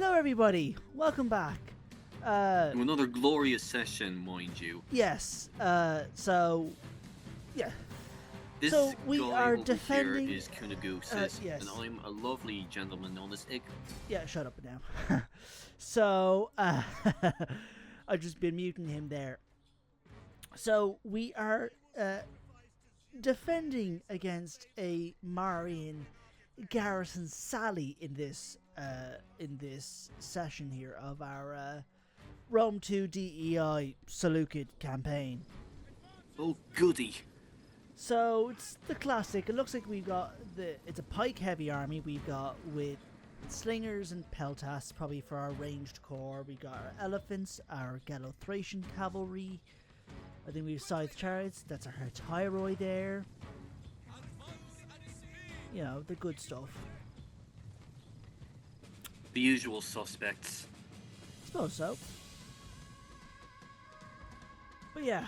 Hello everybody, welcome back. To another glorious session, mind you. Yes, yeah. This So we guy are over defending... here is Kunagusis, yes. and I'm a lovely gentleman known as Ig. Yeah, shut up now. So, I've just been muting him there. So, we are defending against a Marian garrison sally in this session here of our Rome 2 DEI Seleukid campaign. Oh, goody. So it's the classic. It looks like we've got it's a pike heavy army we've got with slingers and peltasts probably for our ranged corps. We got our elephants, our Gallo-Thracian cavalry. I think we have scythe chariots. That's our Tyroi there. You know, the good stuff. The usual suspects. I suppose so. But yeah,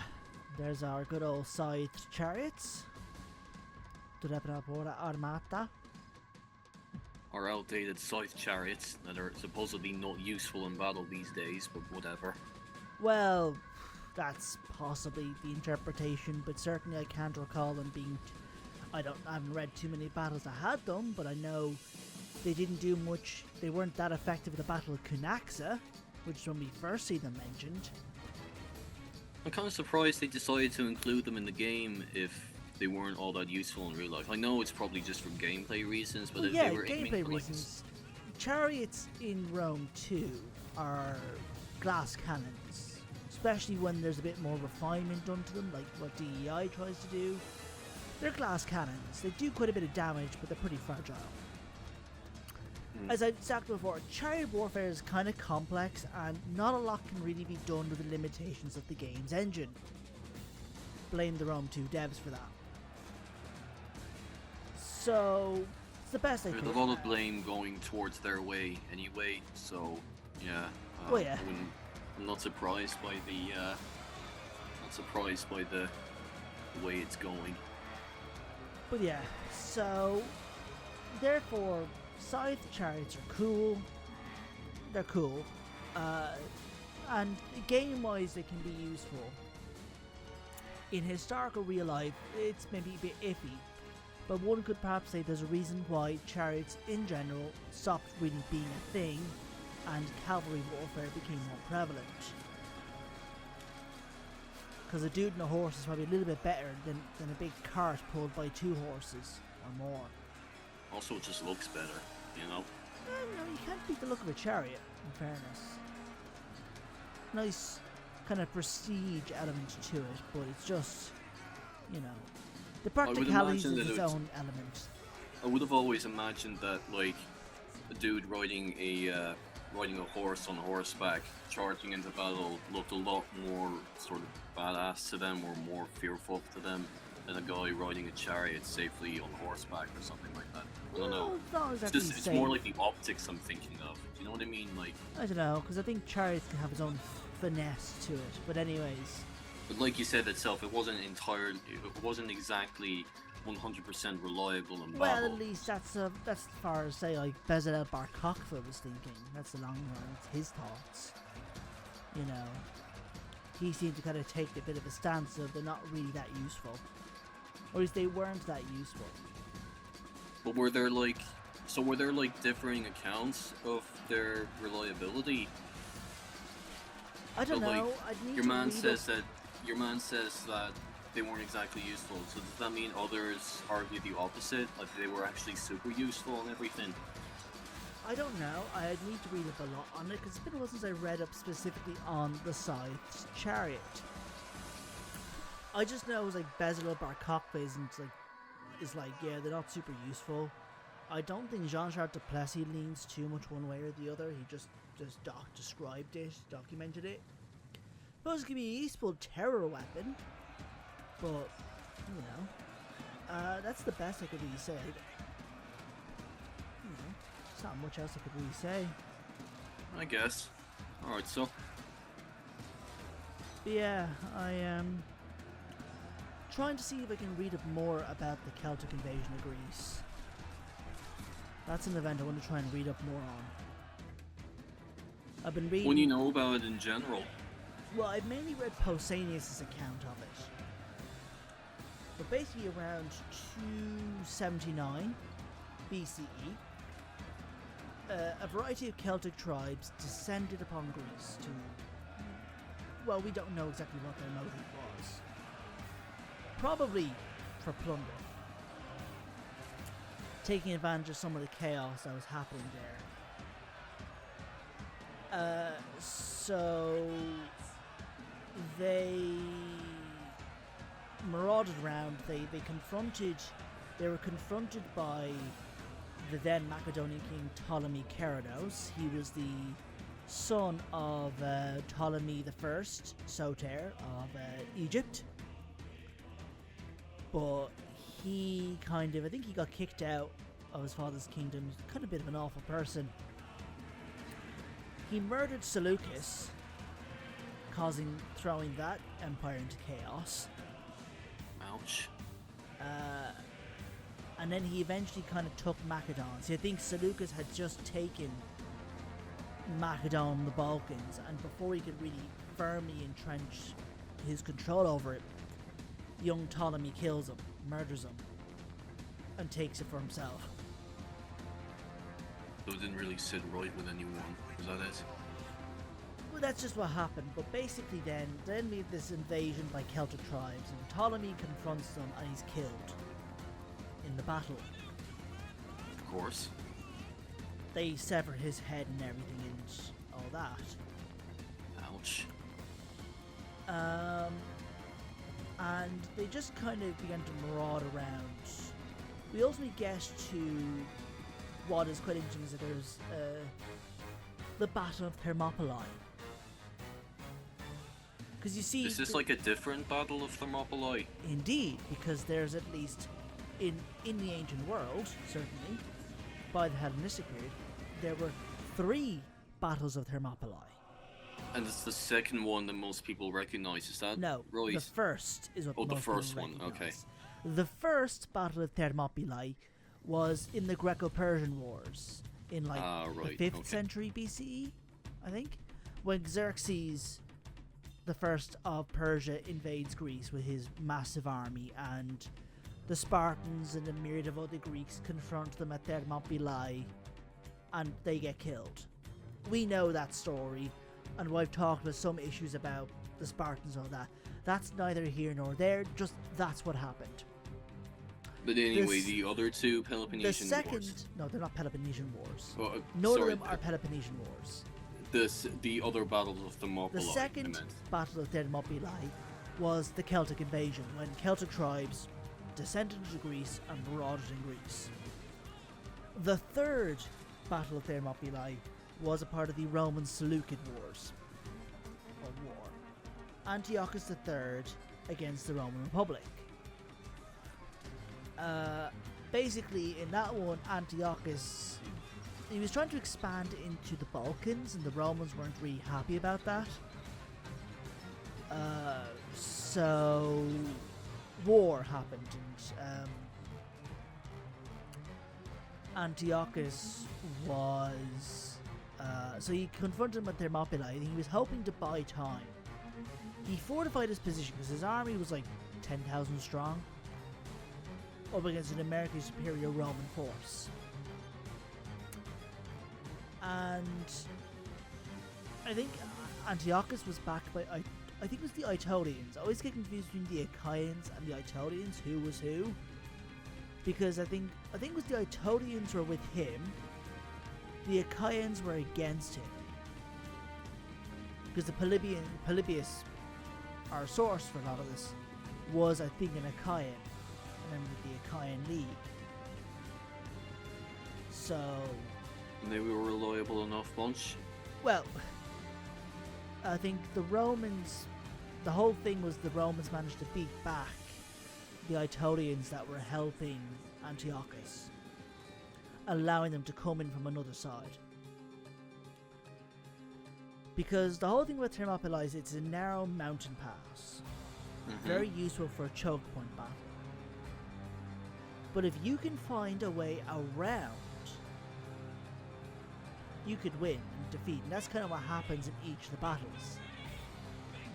there's our good old scythe chariots. Armata. Our outdated scythe chariots that are supposedly not useful in battle these days, but whatever. Well, that's possibly the interpretation, but certainly I can't recall them being... I haven't read too many battles that had them, but I know they didn't do much. They weren't that effective at the Battle of Cunaxa, which is when we first see them mentioned. I'm kind of surprised they decided to include them in the game if they weren't all that useful in real life. I know it's probably just for gameplay reasons, but if yeah, they were aiming gameplay for reasons. Chariots in Rome 2 are glass cannons, especially when there's a bit more refinement done to them, like what DEI tries to do. They're glass cannons. They do quite a bit of damage, but they're pretty fragile. As I said before, chariot warfare is kind of complex, and not a lot can really be done with the limitations of the game's engine. Blame the Rome 2 devs for that. So, it's the best I could. There's a lot of blame going towards their way anyway, so yeah. Yeah. I'm not surprised by the way it's going. But yeah, so therefore, scythe chariots are cool. They're cool, and game-wise, they can be useful. In historical real life, it's maybe a bit iffy, but one could perhaps say there's a reason why chariots in general stopped really being a thing, and cavalry warfare became more prevalent. Because a dude and a horse is probably a little bit better than a big cart pulled by 2 horses or more. Also, it just looks better, you know? No, you can't beat the look of a chariot, in fairness. Nice kind of prestige element to it, but it's just, you know, the practicalities is its own element. I would have always imagined that, like, a dude riding a horse on horseback, charging into battle, looked a lot more sort of badass to them, or more fearful to them, than a guy riding a chariot safely on horseback or something like that. I don't know. It's more like the optics I'm thinking of. Do you know what I mean? Like, I don't know, because I think chariots can have its own finesse to it. But anyways. But like you said itself, it wasn't exactly 100% reliable in battle. Well, at least that's as far as, say, like Bezalel Bar Kokhba was thinking. That's the long run. It's his thoughts. You know, he seemed to kind of take a bit of a stance of they're not really that useful, or at least they weren't that useful. But were there differing accounts of their reliability? I don't know. Your man says that they weren't exactly useful. So does that mean others argue the opposite? Like they were actually super useful and everything? I don't know. I'd need to read up a lot on it because it's been a while since I read up specifically on the Scythe's chariot. I just know it was like Bezalel Bar Kokhba is like yeah, they're not super useful. I don't think Jean-Charles Duplessis leans too much one way or the other. He just described it, documented it. Suppose it could be a useful terror weapon, but you know, that's the best I could really say. You know, there's not much else I could really say. I guess. Alright, so. But yeah, I am trying to see if I can read up more about the Celtic invasion of Greece. That's an event I want to try and read up more on. I've been reading. What do you know about it in general? Well, I've mainly read Pausanias' account of it. But basically around 279 BCE, a variety of Celtic tribes descended upon Greece to... Well, we don't know exactly what their motive was. Probably for plunder. Taking advantage of some of the chaos that was happening there. So they marauded around. They were confronted by the then Macedonian king Ptolemy Keranos. He was the son of Ptolemy I Soter of Egypt. But he I think he got kicked out of his father's kingdom. He's kind of a bit of an awful person. He murdered Seleucus, throwing that empire into chaos. Ouch. And then he eventually kind of took Macedon. So I think Seleucus had just taken Macedon, the Balkans, and before he could really firmly entrench his control over it, young Ptolemy kills him, murders him, and takes it for himself. So it didn't really sit right with anyone, is that it? Well, that's just what happened, but basically then we have this invasion by Celtic tribes, and Ptolemy confronts them and he's killed in the battle. Of course. They sever his head and everything and all that. Ouch. And they just kind of began to maraud around. We ultimately get to what is quite interesting, is that there's the Battle of Thermopylae. Because you see... Is this like a different Battle of Thermopylae? Indeed, because there's at least, in the ancient world, certainly, by the Hellenistic period, there were 3 battles of Thermopylae. And it's the second one that most people recognize, is that No, right? the first is what most the first people one, okay. recognize. The first Battle of Thermopylae was in the Greco-Persian Wars in the 5th century BCE, I think, when Xerxes the first of Persia invades Greece with his massive army, and the Spartans and a myriad of other Greeks confront them at Thermopylae, and they get killed. We know that story, and I've talked about some issues about the Spartans and all that. That's neither here nor there, just that's what happened. But anyway, the other 2 Peloponnesian Wars. No, they're not Peloponnesian Wars. Oh, None of them are Peloponnesian Wars. The other battles of Thermopylae. The second Battle of Thermopylae was the Celtic invasion, when Celtic tribes descended into Greece and marauded in Greece. The third Battle of Thermopylae was a part of the Roman Seleukid Wars, or war. Antiochus III against the Roman Republic. Basically, in that one, Antiochus, he was trying to expand into the Balkans, and the Romans weren't really happy about that. So war happened, and Antiochus was... so he confronted him at Thermopylae, and he was hoping to buy time. He fortified his position because his army was like 10,000 strong, up against an numerically superior Roman force. And I think Antiochus was backed by, I think it was the Aetolians. I always get confused between the Achaeans and the Aetolians, who was who. Because I think it was the Aetolians were with him, the Achaeans were against him. Because the Polybius, our source for a lot of this, was I think an Achaean, a member of the Achaean League. So... They were a reliable enough bunch. Well, I think the Romans, the whole thing was the Romans managed to beat back the Aetolians that were helping Antiochus, allowing them to come in from another side. Because the whole thing with Thermopylae is it's a narrow mountain pass, very useful for a choke point battle. But if you can find a way around, you could win. defeat. And that's kind of what happens in each of the battles.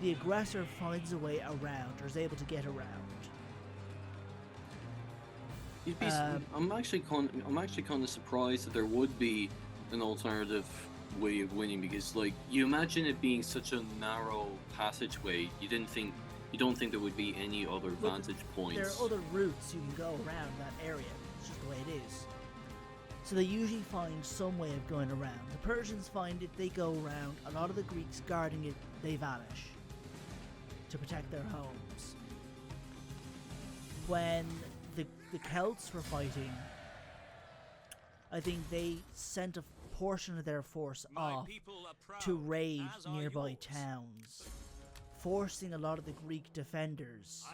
The aggressor finds a way around, or is able to get around. I'm actually kind of surprised that there would be an alternative way of winning, because like you imagine it being such a narrow passageway, you don't think there would be any other vantage points. There are other routes you can go around that area. It's just the way it is. So they usually find some way of going around. The Persians find if they go around, a lot of the Greeks guarding it, they vanish to protect their homes. When the Celts were fighting, I think they sent a portion of their force off to raid nearby towns, forcing a lot of the Greek defenders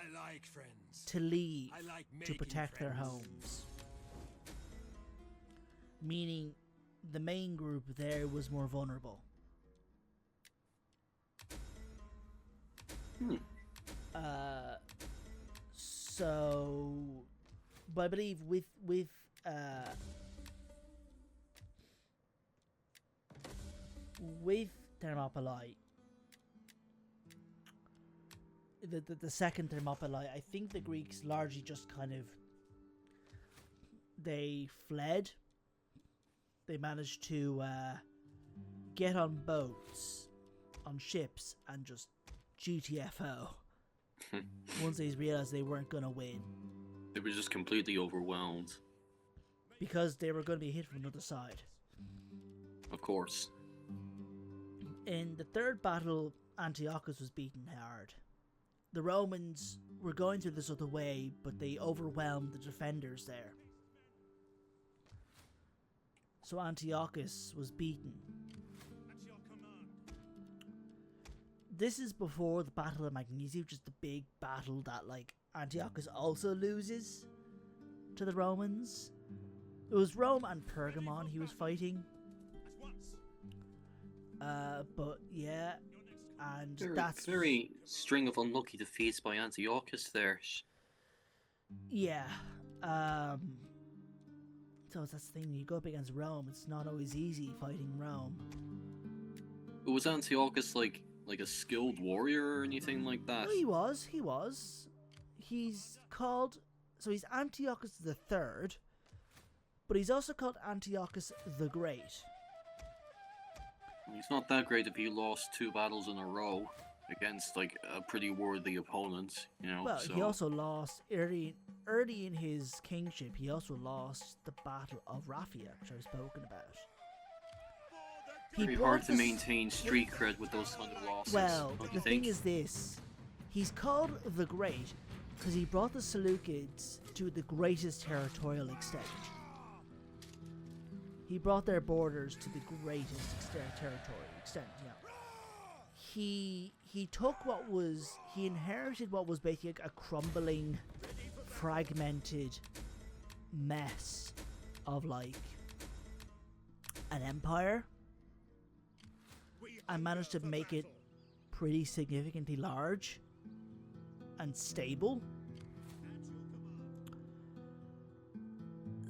to leave to protect their homes. Meaning the main group there was more vulnerable. So, but I believe with Thermopylae, the second Thermopylae, I think the Greeks largely just kind of they fled. They managed to get on boats, on ships, and just GTFO. Once they realized they weren't going to win. They were just completely overwhelmed. Because they were going to be hit from another side. Of course. In the third battle, Antiochus was beaten hard. The Romans were going through this other way, but they overwhelmed the defenders there. So Antiochus was beaten. This is before the Battle of Magnesia, which is the big battle that like Antiochus also loses to the Romans. It was Rome and Pergamon he was fighting. But yeah, and that's very string of unlucky defeats by Antiochus there. Yeah. So that's the thing, you go up against Rome, it's not always easy fighting Rome. Was Antiochus like a skilled warrior or anything like that? No, he was. He's called, so he's Antiochus the Third, but he's also called Antiochus the Great. He's not that great if he lost 2 battles in a row against like a pretty worthy opponent, you know. Well, so. He also lost early in his kingship. He also lost the Battle of Raphia, which I've spoken about. Very hard to maintain street cred with those kind of losses. Well, the thing is this: he's called the Great because he brought the Seleucids to the greatest territorial extent. He brought their borders to the greatest territorial extent. Yeah. He inherited what was basically a crumbling, fragmented mess of like an empire, and managed to make it pretty significantly large and stable.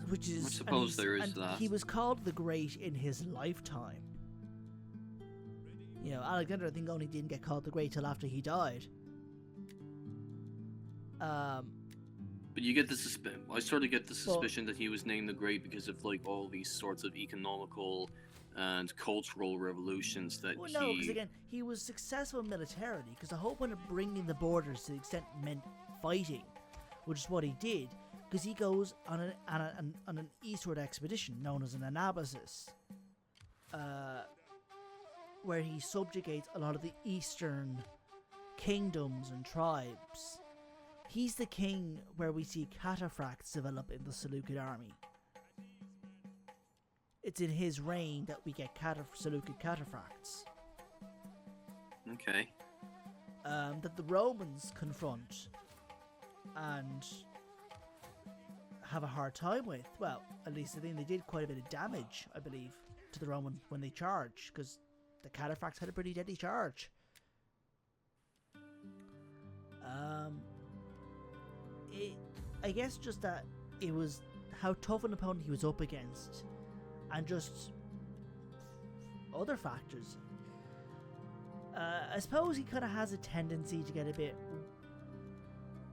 Which is, I suppose there is that. He was called the Great in his lifetime. You know, Alexander, I think, only didn't get called the Great till after he died. But you get the I sort of get the suspicion that he was named the Great because of like all these sorts of economical and cultural revolutions that well, no, because again, he was successful militarily, because the whole point of bringing the borders to the extent meant fighting, which is what he did, because he goes on an eastward expedition known as an anabasis, where he subjugates a lot of the eastern kingdoms and tribes. He's the king where we see cataphracts develop in the Seleucid army. It's in his reign that we get Seleucid cataphracts. Okay. That the Romans confront and have a hard time with. Well, at least I think they did quite a bit of damage, I believe, to the Roman when they charged, because the cataphracts had a pretty deadly charge. I guess just that it was how tough an opponent he was up against, and just other factors. I suppose he kind of has a tendency to get a bit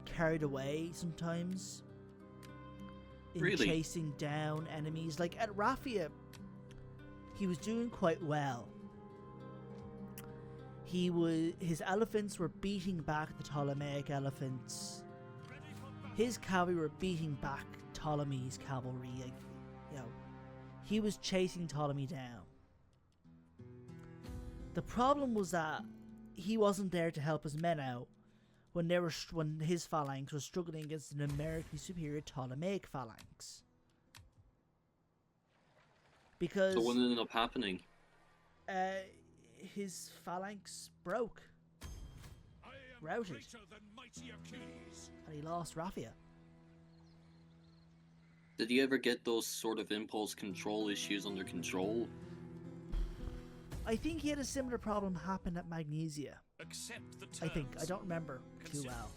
carried away sometimes in Really? chasing down enemies. Like at Raphia, he was doing quite well. His elephants were beating back the Ptolemaic elephants. His cavalry were beating back Ptolemy's cavalry. Like, you know, he was chasing Ptolemy down. The problem was that he wasn't there to help his men out when his phalanx was struggling against an numerically superior Ptolemaic phalanx. Because So what ended up happening? His phalanx broke, routed, and he lost Raphia. Did he ever get those sort of impulse control issues under control? I think he had a similar problem happen at Magnesia. I think. I don't remember too well.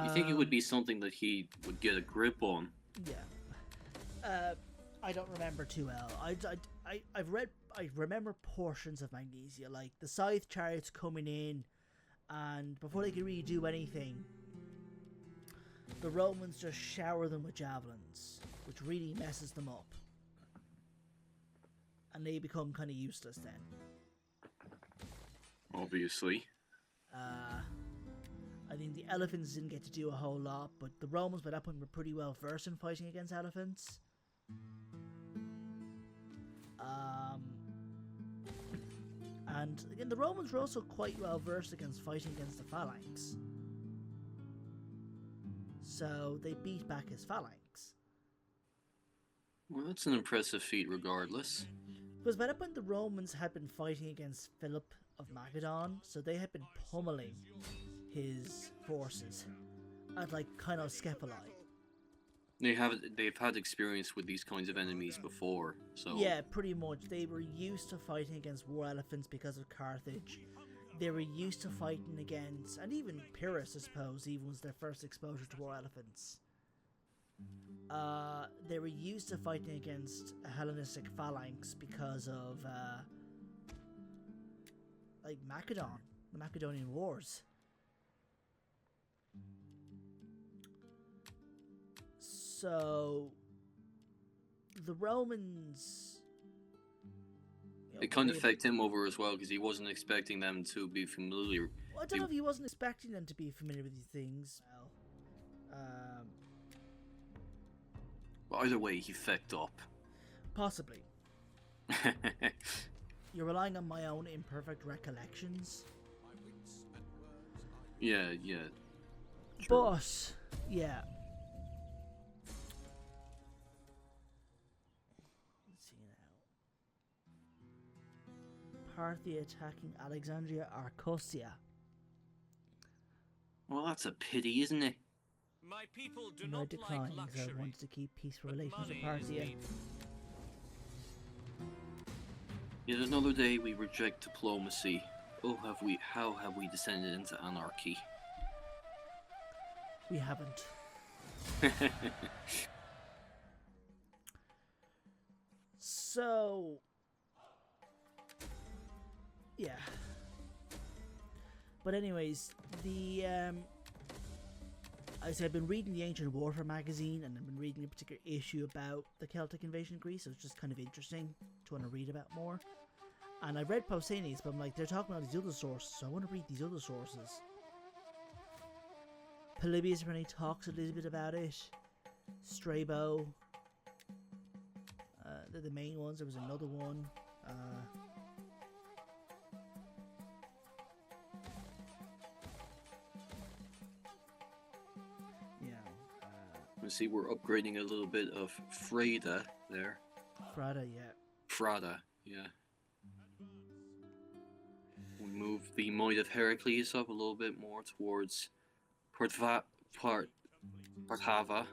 You think it would be something that he would get a grip on? Yeah. I don't remember too well. I remember portions of Magnesia, like the scythe chariots coming in, and before they could really do anything, the Romans just shower them with javelins, which really messes them up. And they become kind of useless then. Obviously. I think the elephants didn't get to do a whole lot, but the Romans by that point were pretty well versed in fighting against elephants. And again, the Romans were also quite well versed against fighting against the phalanx. So they beat back his phalanx. Well, that's an impressive feat regardless. Because by that point the Romans had been fighting against Philip of Macedon, so they had been pummeling his forces at like kind of Scepali. They've had experience with these kinds of enemies before, so... Yeah, pretty much. They were used to fighting against war elephants because of Carthage. They were used to fighting against, and even Pyrrhus, I suppose, even was their first exposure to war elephants. They were used to fighting against a Hellenistic phalanx because of, like Macedon, the Macedonian Wars. So, the Romans... It kind of affected him over as well, because he wasn't expecting them to be familiar. Well, I don't know if he wasn't expecting them to be familiar with these things. But either way, he fecked up. Possibly. You're relying on my own imperfect recollections. Yeah. True. But, yeah. Parthia attacking Alexandria Arcosia. Well, that's a pity, isn't it? My people do No not decline, like so I luxury. wanted to keep peaceful but relations with money is Parthia. needed. Yet another day we reject diplomacy. Oh, how have we descended into anarchy? We haven't. So, yeah. But anyways, I've been reading the Ancient Warfare magazine, and I've been reading a particular issue about the Celtic invasion of Greece, so it's just kind of interesting to want to read about more. And I read Pausanias, but I'm like, they're talking about these other sources, so I want to read these other sources. Polybius apparently talks a little bit about it. Strabo. They're the main ones. There was another one. You see, we're upgrading a little bit of Freda there. Frada, yeah. Frada, yeah. We move the Might of Heracles up a little bit more towards Partava. Partha.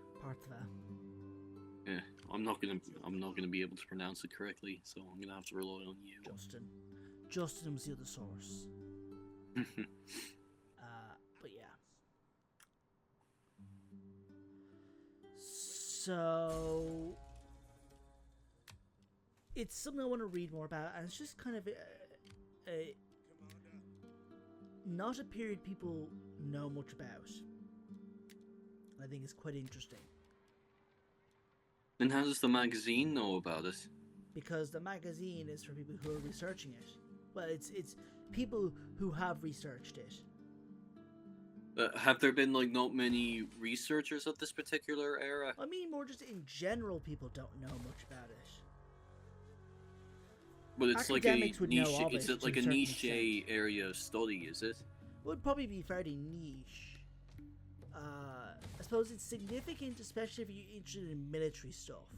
Yeah, I'm not gonna be able to pronounce it correctly, so I'm gonna have to rely on you. Justin was the other source. But yeah. So it's something I want to read more about, and it's just kind of not a period people know much about. I think it's quite interesting. And how does the magazine know about it? Because the magazine is for people who are researching it. Well, it's people who have researched it. Have there been like not many researchers of this particular era? I mean, more just in general, people don't know much about it. But it's like a Academics would know niche. of Is it it to like a a certain niche extent. area of study? Is it? Would probably be fairly niche. I suppose it's significant, especially if you're interested in military stuff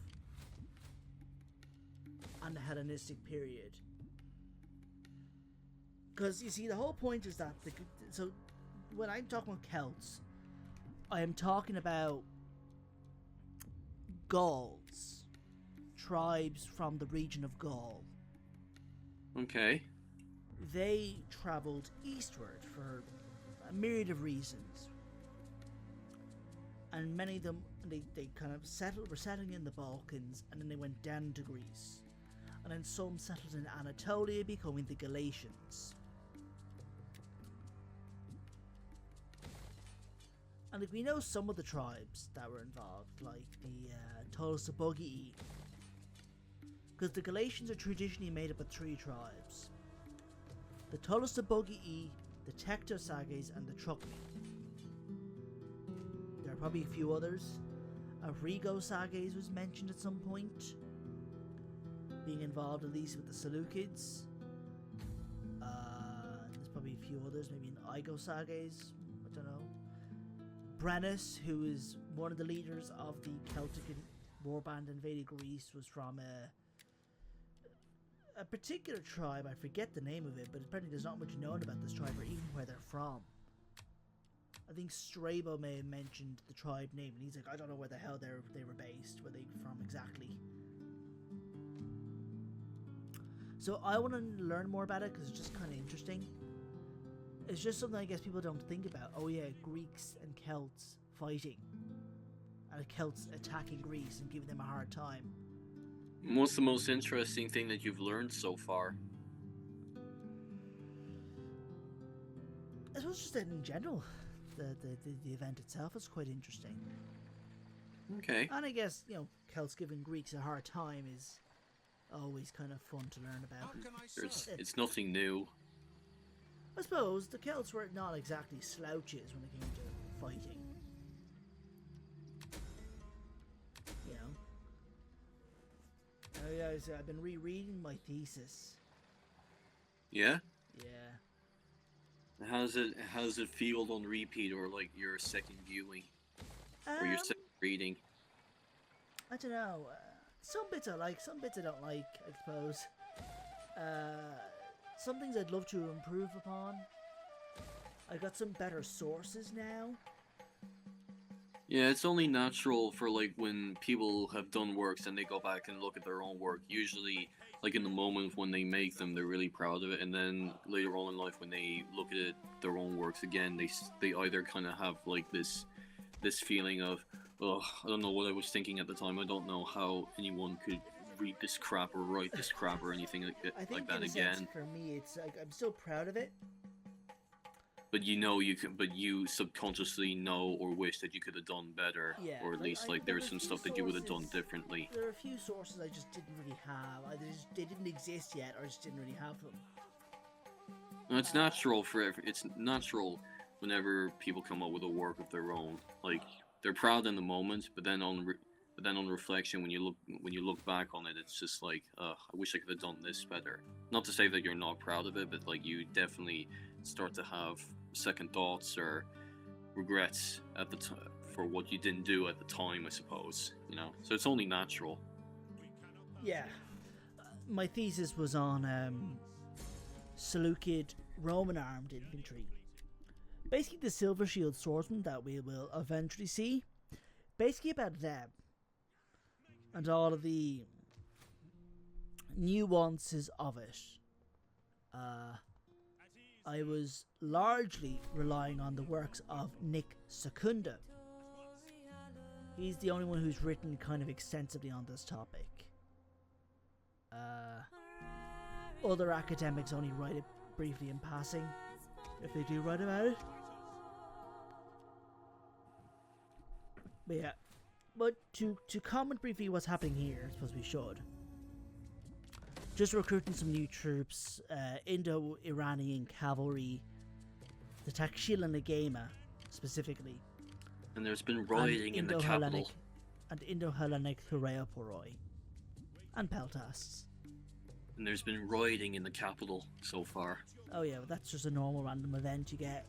and the Hellenistic period. Because you see, the whole point is that so when I'm talking about Celts, I am talking about Gauls, tribes from the region of Gaul. Okay. They travelled eastward for a myriad of reasons, and many of them they kind of were settling in the Balkans, and then they went down to Greece, and then some settled in Anatolia, becoming the Galatians. And we know some of the tribes that were involved, like the Tolosabogii, because the Galatians are traditionally made up of 3 tribes: the Tolosabogii, the Tectosages, and the Trukmi. There are probably a few others. Arrigo-Sages was mentioned at some point, being involved at least with the Seleucids. There's probably a few others, maybe an Igo-Sages, I don't know. Brennus, who is one of the leaders of the Celtic warband invading Greece, was from a particular tribe. I forget the name of it, but apparently there's not much known about this tribe or even where they're from. I think Strabo may have mentioned the tribe name, and he's like, I don't know where the hell they were based, where they were from exactly. So I want to learn more about it because it's just kind of interesting. It's just something I guess people don't think about. Oh yeah, Greeks and Celts fighting, and Celts attacking Greece and giving them a hard time. What's the most interesting thing that you've learned so far? I suppose just that in general, the event itself is quite interesting. Okay. And I guess, Celts giving Greeks a hard time is always kind of fun to learn How about. can I serve? It's nothing new. I suppose the Celts were not exactly slouches when it came to fighting. You know? Oh yeah, I've been rereading my thesis. Yeah. Yeah. How's it feel on repeat or like your second viewing or your second reading? I don't know. Some bits I like, some bits I don't like, I suppose. Some things I'd love to improve upon. I got some better sources now. Yeah, it's only natural for like when people have done works and they go back and look at their own work. Usually, like in the moment when they make them, they're really proud of it, and then later on in life when they look at their own works again, they either kind of have like this feeling of, oh, I don't know what I was thinking at the time. I don't know how anyone could read this crap or write this crap or anything like I think like that in a again. sense, for me, it's like I'm still proud of it. But you subconsciously know or wish that you could have done better, Yeah, or at least there there's were some a few stuff that you would have done sources- differently. There are a few sources I just didn't really have. Either they didn't exist yet, or I just didn't really have them. No, it's natural it's natural whenever people come up with a work of their own. Like they're proud in the moment, but then on reflection, when you look back on it, it's just like, I wish I could have done this better. Not to say that you're not proud of it, but like you definitely start to have second thoughts or regrets at the time for what you didn't do at the time, I suppose. So it's only natural. Yeah. My thesis was on Seleukid Roman armed infantry. Basically the silver shield swordsmen that we will eventually see. Basically about them. And all of the nuances of it. I was largely relying on the works of Nick Secunda. He's the only one who's written kind of extensively on this topic. Other academics only write it briefly in passing, if they do write about it. But yeah, but to comment briefly what's happening here, I suppose we should. Just recruiting some new troops, Indo-Iranian cavalry, the Takshil and Negama specifically. And there's been rioting in the capital. And Indo-Hellenic Thureoporoi. And Peltasts. And there's been rioting in the capital so far. Oh yeah, well, that's just a normal random event you get.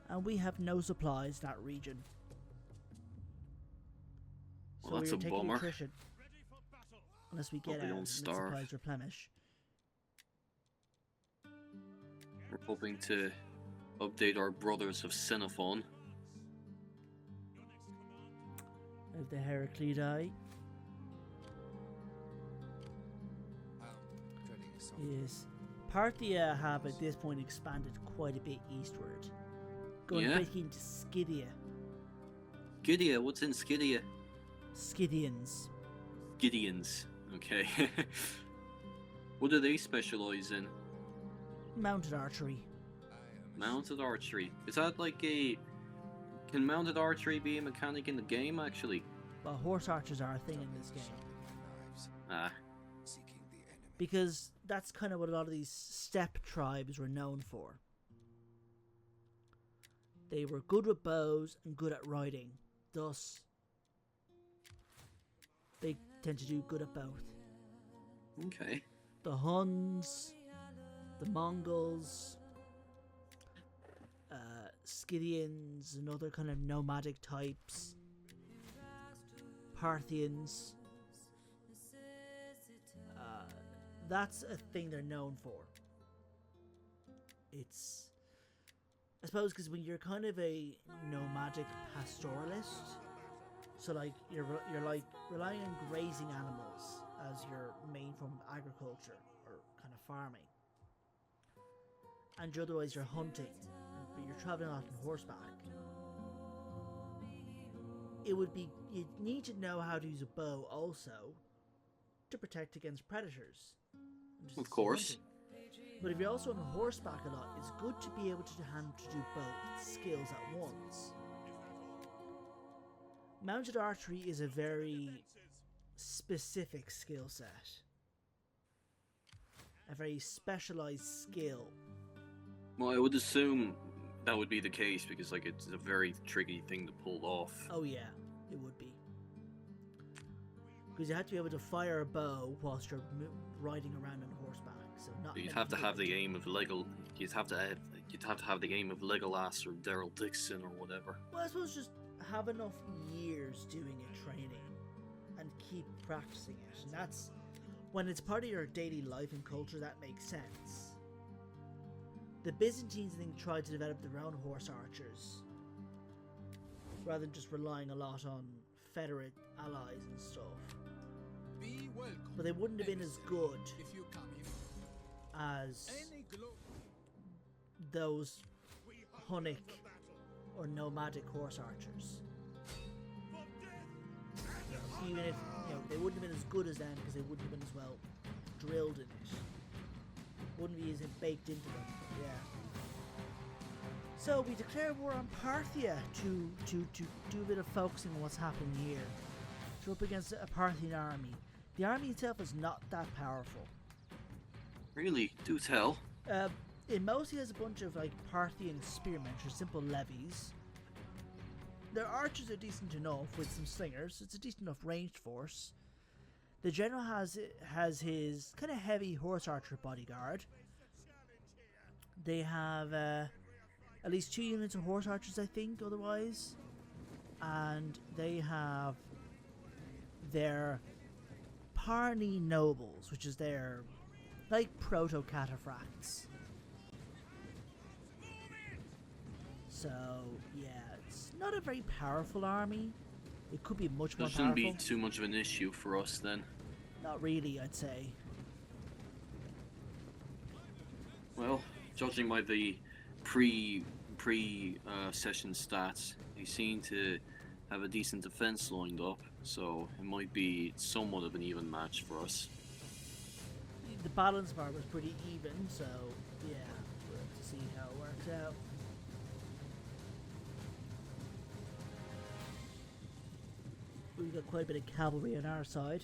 And we have no supplies in that region. Well, that's a bummer. Attrition, unless we get out and supplies replenish. We're hoping to update our brothers of Xenophon. Of the Heraclidai. Yes. Parthia have at this point expanded quite a bit eastward. Going right into Scythia. Scythia? What's in Scythia? Scythians. Gideons. Okay. What do they specialize in? Mounted archery. Mounted archery. Is that like a... Can mounted archery be a mechanic in the game, actually? Well, horse archers are a thing in this game. Ah. Because that's kind of what a lot of these steppe tribes were known for. They were good with bows and good at riding. Thus, they tend to do good at both. Okay. The Huns, the Mongols, Scythians and other kind of nomadic types, Parthians. That's a thing they're known for. It's, I suppose, because when you're kind of a nomadic pastoralist, so like you're like relying on grazing animals as your main form of agriculture or kind of farming, and otherwise you're hunting, but you're traveling a lot on horseback. It would be, you'd need to know how to use a bow also to protect against predators. Of course. Hunting. But if you're also on horseback a lot, it's good to be able to do both skills at once. Mounted archery is a very specific skill set. A very specialized skill. Well, I would assume that would be the case because, like, it's a very tricky thing to pull off. Oh yeah, it would be. Because you have to be able to fire a bow whilst you're riding around on horseback. So not. You'd have to have the aim of You'd have to have the aim of Legolas or Daryl Dixon or whatever. Well, I suppose just have enough years doing it, training, and keep practicing it. And that's when it's part of your daily life and culture. That makes sense. The Byzantines, I think, tried to develop their own horse archers rather than just relying a lot on Federate allies and stuff. But they wouldn't have been as good as those Hunnic or nomadic horse archers. Even if, they wouldn't have been as good as them because they wouldn't have been as well drilled in it. Wouldn't be as baked into them. Yeah. So we declare war on Parthia to do a bit of focusing on what's happening here. We're up against a Parthian army. The army itself is not that powerful. Really? Do tell. It mostly has a bunch of like Parthian spearmen, or simple levies. Their archers are decent enough with some slingers. It's a decent enough ranged force. The general has his kind of heavy horse archer bodyguard. They have at least 2 units of horse archers, I think, otherwise. And they have their Parni nobles, which is their like proto-cataphracts. So yeah, it's not a very powerful army. It could be much more powerful. That shouldn't be too much of an issue for us then. Not really, I'd say. Well, judging by the pre session stats, they seem to have a decent defense lined up. so it might be somewhat of an even match for us. The balance part was pretty even, so yeah, we'll have to see how it works out. We've got quite a bit of cavalry on our side.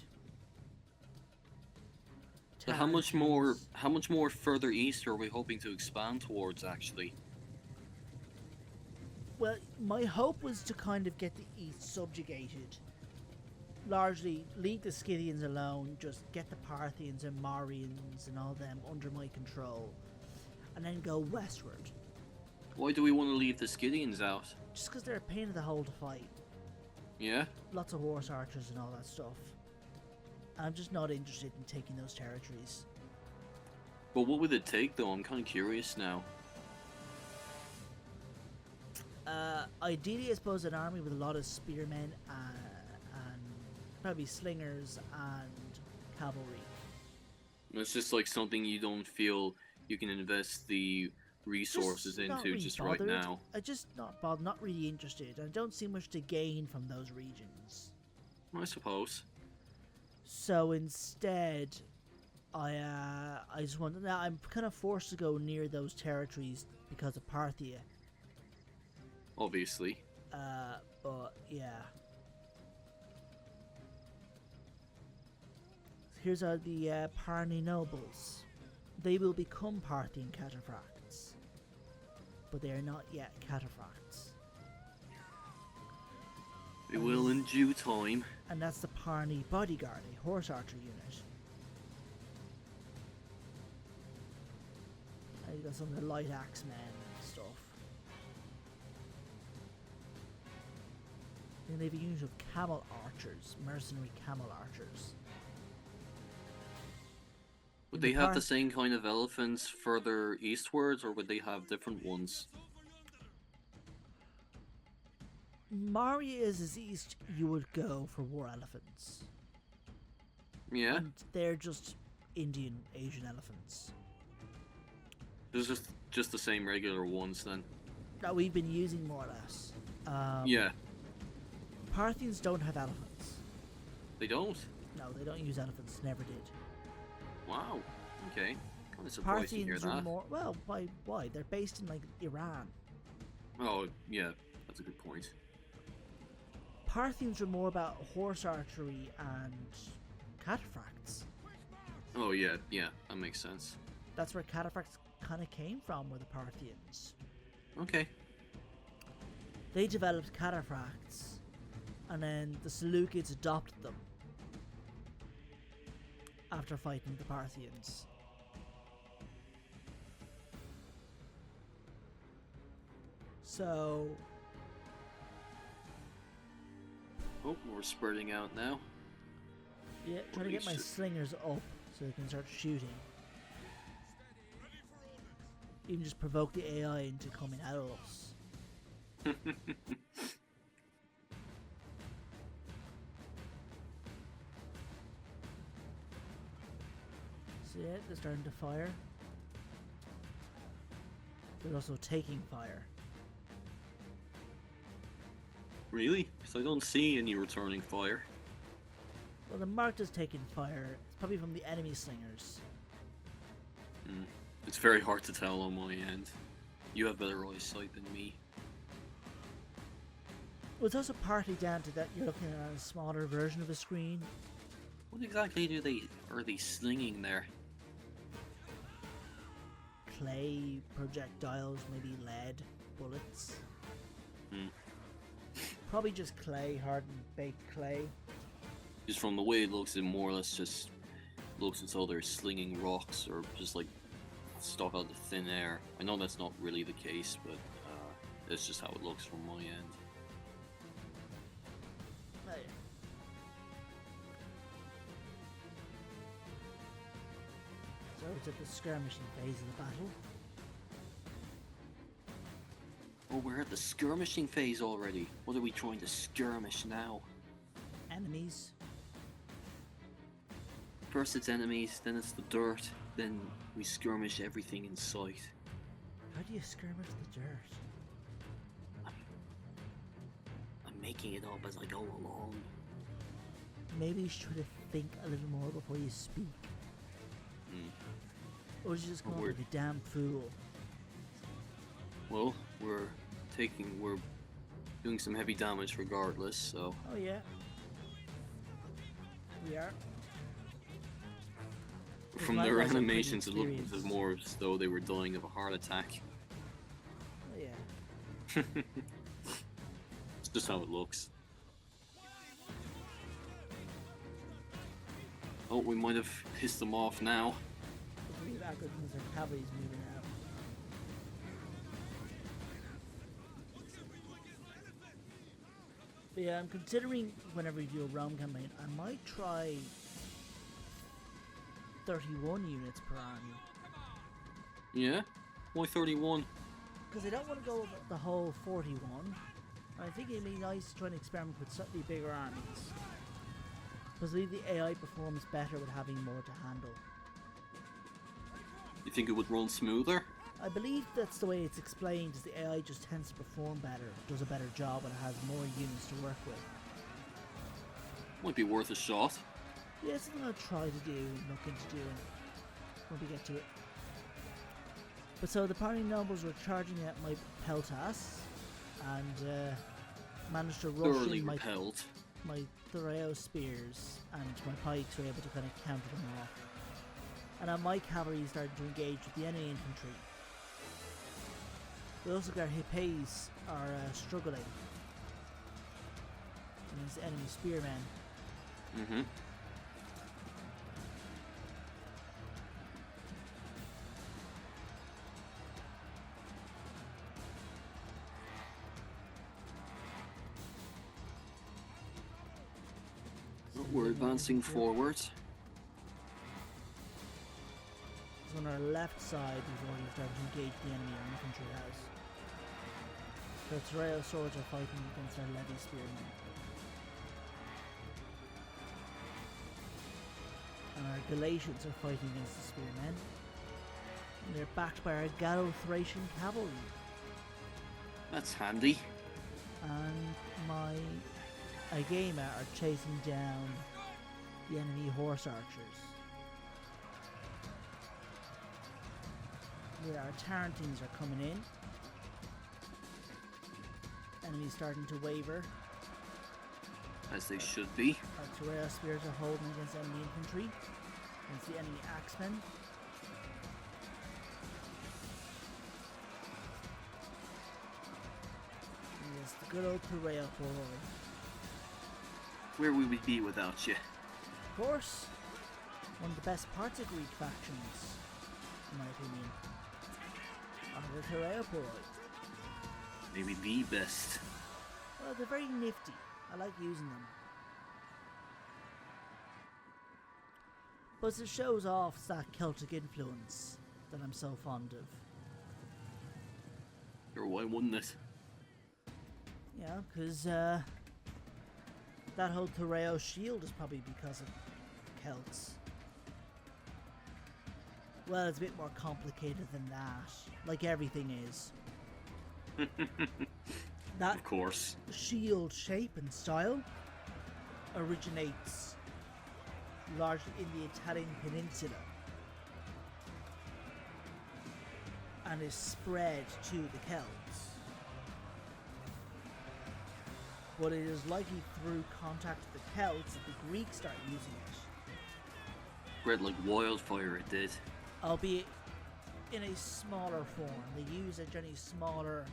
So how much more further east are we hoping to expand towards, actually? Well, my hope was to kind of get the east subjugated. Largely leave the Scythians alone, just get the Parthians and Marians and all them under my control, and then go westward. Why do we want to leave the Scythians out? Just because they're a pain in the hole to fight. Yeah? Lots of horse archers and all that stuff. I'm just not interested in taking those territories. But what would it take, though? I'm kind of curious now. Ideally, I suppose an army with a lot of spearmen and probably slingers and cavalry. It's just like something you don't feel you can invest the resources Just not into really just bothered. right now. I just not bothered, not really interested. I don't see much to gain from those regions. I suppose. So instead, I just want. Now I'm kind of forced to go near those territories because of Parthia. Obviously. But yeah. Here's the Parni nobles. They will become Parthian cataphracts, but they are not yet cataphracts. They will in due time. And that's the Parni bodyguard, a horse archer unit. You got some of the light axemen and stuff. Then they have a unit of camel archers, mercenary camel archers. Would they have the same kind of elephants further eastwards, or would they have different ones? Maria is as east you would go for war elephants. Yeah? And they're just Indian, Asian elephants. There's just the same regular ones then. That we've been using more or less. Yeah. Parthians don't have elephants. They don't? No, they don't use elephants. Never did. Wow. Okay. Kind of surprised to hear Parthians are that. more. Well, why? They're based in like Iran. Oh, yeah. That's a good point. Parthians are more about horse archery and cataphracts. Oh, yeah. Yeah. That makes sense. That's where cataphracts kind of came from, were the Parthians. Okay. They developed cataphracts, and then the Seleucids adopted them after fighting the Parthians. So, Oh, we're spurting out now. yeah, trying to get my slingers up so they can start shooting. Even just provoke the AI into coming at us. See it? They're starting to fire. They're also taking fire. Really? Because I don't see any returning fire. Well, the marked is taking fire. It's probably from the enemy slingers. It's very hard to tell on my end. You have better eyesight than me. Well, it's also partly down to that you're looking at a smaller version of the screen. What exactly are they slinging there? Clay projectiles, maybe lead bullets. Probably just clay, hardened baked clay. Just from the way it looks, it more or less just looks as though they're slinging rocks or just like stuff out of thin air. I know that's not really the case, but that's just how it looks from my end. Oh, yeah. So it's at the skirmishing phase of the battle. Oh, we're at the skirmishing phase already. What are we trying to skirmish now? Enemies. First it's enemies, then it's the dirt, then we skirmish everything in sight. How do you skirmish the dirt? I'm making it up as I go along. maybe you should try to think a little more before you speak. Or you just go like a damn fool. Well, we're doing some heavy damage regardless, so... Oh yeah. We are. From their animations, it looked more as though they were dying of a heart attack. Oh yeah. It's just how it looks. Oh, we might have pissed them off now. Their cavalry's moving out. But yeah, I'm considering whenever we do a Rome campaign, I might try 31 units per army. Yeah? Why 31? Because I don't want to go with the whole 41. I think it'd be nice to try and experiment with slightly bigger armies. Because I believe the AI performs better with having more to handle. You think it would run smoother? I believe that's the way it's explained, is the AI just tends to perform better, does a better job, and it has more units to work with. Might be worth a shot. Yeah, it's something I'll try to do and look into doing when we get to it. But so the party nobles were charging at my peltas and managed to rush in my Thoreo spears, and my pikes were able to kind of counter them off. And now my cavalry started to engage with the enemy infantry. We also got Hippes are struggling against enemy spearmen. Mm-hmm. We're advancing forward. So on our left side, we've already started to engage the enemy infantry house. The Thoreo swords are fighting against our levy spearmen. And our Galatians are fighting against the spearmen. And they're backed by our Gallo-Thracian cavalry. That's handy. And my Agama are chasing down the enemy horse archers. Yeah, our Tarentines are coming in. Enemies starting to waver. As they should be. Our Thoreo spears are holding against enemy infantry. Against the enemy axemen. And yes, the good old Thoreo forward. Where would we be without you? Of course, one of the best parts of Greek factions, in my opinion, are the Thoreo. Maybe the best. Well, they're very nifty. I like using them. But it shows off that Celtic influence that I'm so fond of. Sure, why wouldn't it? Yeah, because that whole Thoreo shield is probably because of Celts. Well, it's a bit more complicated than that. Like everything is. That of course. Shield shape and style originates largely in the Italian peninsula and is spread to the Celts. But it is likely through contact with the Celts that the Greeks start using it. Spread like wildfire it did. Albeit in a smaller form. They use a generally smaller,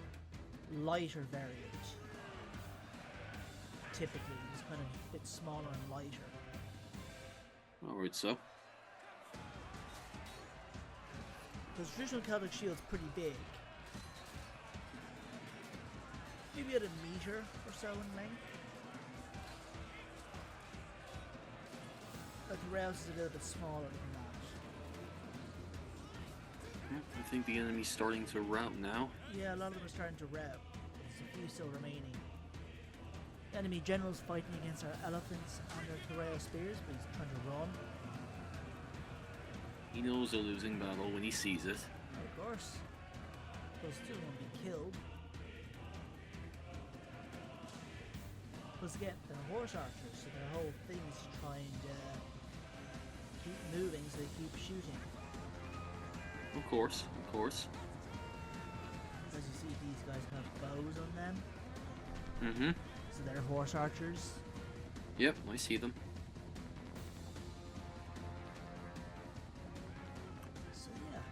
lighter variant. Typically, it's kind of a bit smaller and lighter. Alright, so. Because traditional Celtic shield's pretty big. Maybe at a meter or so in length. But the Roures is a little bit smaller than that. I think the enemy's starting to rout now. Yeah, a lot of them are starting to rout. There's a few still remaining. Enemy generals fighting against our elephants and our Thoreo spears, but he's trying to run. He knows a losing battle when he sees it. Of course. Those two won't be killed. Plus again, they're horse archers, so their whole thing is to try and keep moving so they keep shooting. Of course, of course. As you see, these guys have bows on them. Mm-hmm. So they're horse archers. Yep, I see them. So yeah.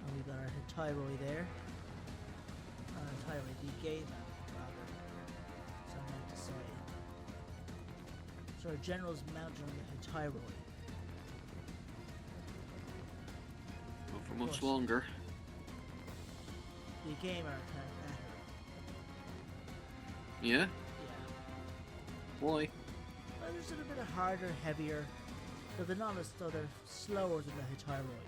And we got our Hityroi there. Hityroi, the game rather. So I meant to say. So our general's mounted on the Hityroi. Not for much longer. The game are kind of better. Yeah? Yeah. Why? Well, they're just a little bit harder, heavier. Though they're not as though they're slower than the Hityroi.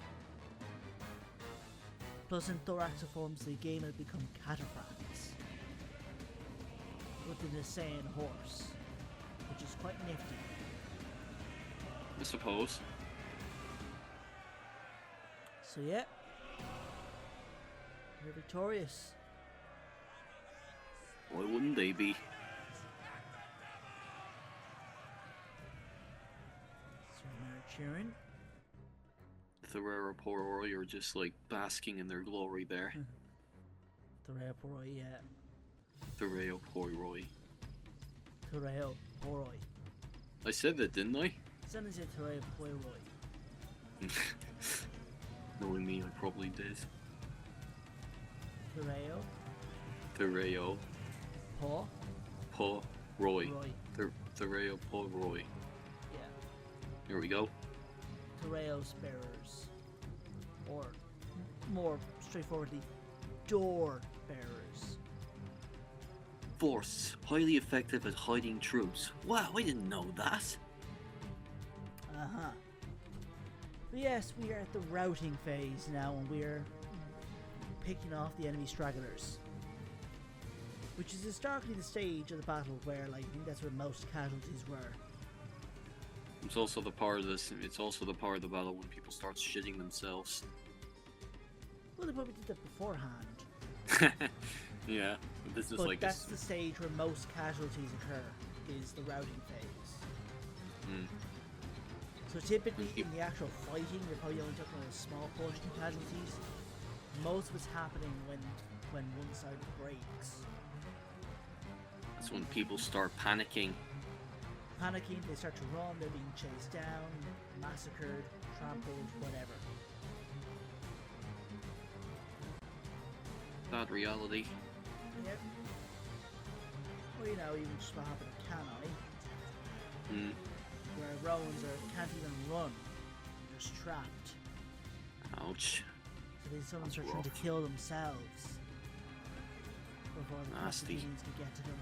Plus in thoracic forms the game had become cataphracts. With an Assayan horse. Which is quite nifty. I suppose. So yeah. We're victorious. Why wouldn't they be? So we're cheering. TWR2 are just like basking in their glory there. TWR2, yeah. TWR2. TWR2. I said that, didn't I? Someone said TWR2. Knowing me, I probably did. TWR2. TWR2. Paw. Roy. Roy. TWR2. Yeah. Here we go. TWR bearers. Or, more straightforwardly, door bearers. Force. Highly effective at hiding troops. Wow, I didn't know that. Uh-huh. But yes, we are at the routing phase now, and we're picking off the enemy stragglers. Which is historically the stage of the battle where, like, I think that's where most casualties were. It's also the part of this. It's also the part of the battle when people start shitting themselves. Well, they probably did that beforehand. Yeah, but this is But like that's the stage where most casualties occur, is the routing phase. Mm. So typically in the actual fighting, you're probably only talking about a small portion of casualties. Most of it's happening when one side breaks. That's when people start panicking. Panicking, they start to run, they're being chased down, massacred, trampled, whatever. Bad reality. Yep. Or even just what happened at Cannae, Hmm. where Romans can't even run, they're just trapped. Ouch. So then someone's That's trying to rough. kill themselves before the Nasty. Carthaginians could get to them.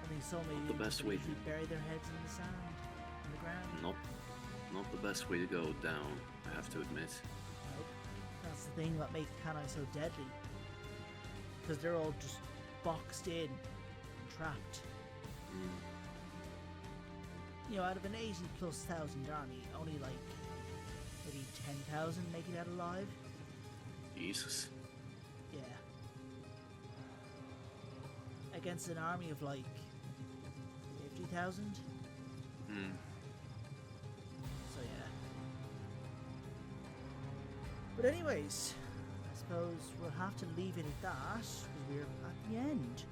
I think so maybe the best way to- bury their heads in the sand, in the ground. Not the best way to go down, I have to admit. Nope. That's the thing that makes Cannae so deadly. Because they're all just boxed in and trapped. Mm. Out of an 80,000+ army, only like maybe 10,000 make it out alive. Jesus. Yeah. Against an army of like 50,000. Hmm. So yeah. But anyways, I suppose we'll have to leave it at that, because we're at the end.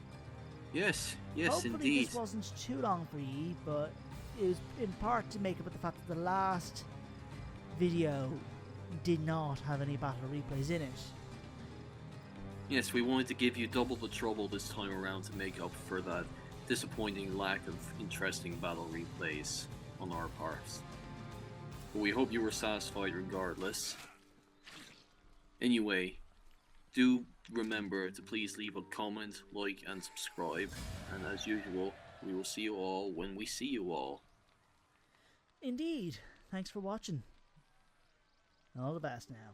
Yes, Hopefully indeed. this wasn't too long for you, but it was in part to make up with the fact that the last video did not have any battle replays in it. Yes, we wanted to give you double the trouble this time around to make up for that disappointing lack of interesting battle replays on our parts. But we hope you were satisfied regardless. Anyway, do remember to please leave a comment, like, and subscribe. And as usual, we will see you all when we see you all. Indeed. Thanks for watching. All the best now.